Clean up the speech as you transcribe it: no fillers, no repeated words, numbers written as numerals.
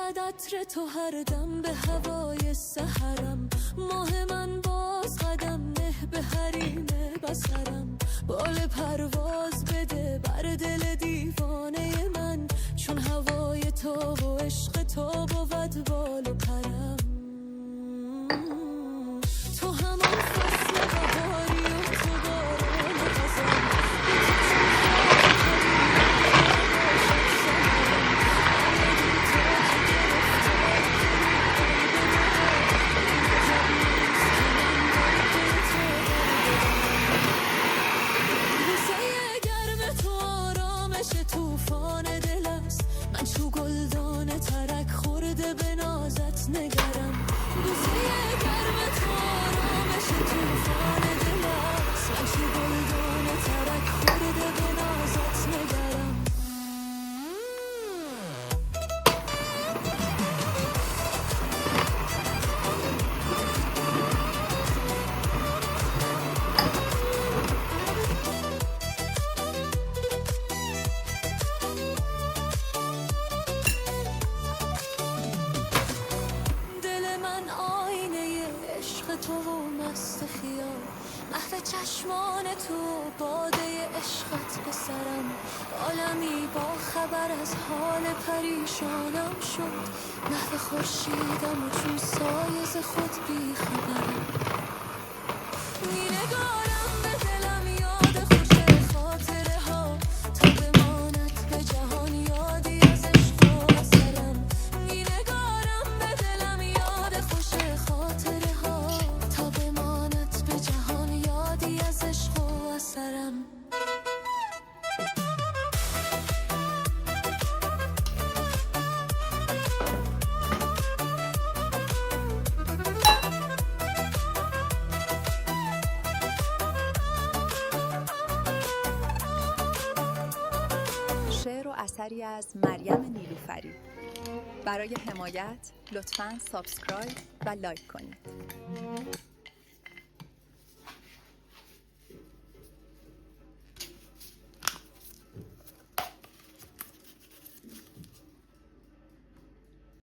میزد عطر تو هر دم به هوای سحرم. ماه من باز قدم نه به حریم بسرم. بال پرواز بده بر دل دیوانه من، چون هوای تو و عشق تو بود بال و پرم. تو همان فصل بهاری و تو باران خزان. توفان دل است، من چو گلدان ترک خورده به نازت نگرم. بوسه گرم تو آرامش توفان دل است، من چو گلدان ترک خورده به نازت نگرم. تو و مست خیال، محو چشمان تو باده عشقت به سرم. عالمی با خبر از حال پریشانم شد، محو خورشیدم و چون سایه ز خود بی خبرم. می نگارم به دلم یاد خوش خاطره ها، تا بماند به جهان یادی از عشق و اثرم. می نگارم به دلم یاد خوش خاطره ها، تا بماند به جهان یادی از عشق و اثرم. شعر و اثری از مریم نیلوفری. برای حمایت لطفاً سابسکرایب و لایک کنید.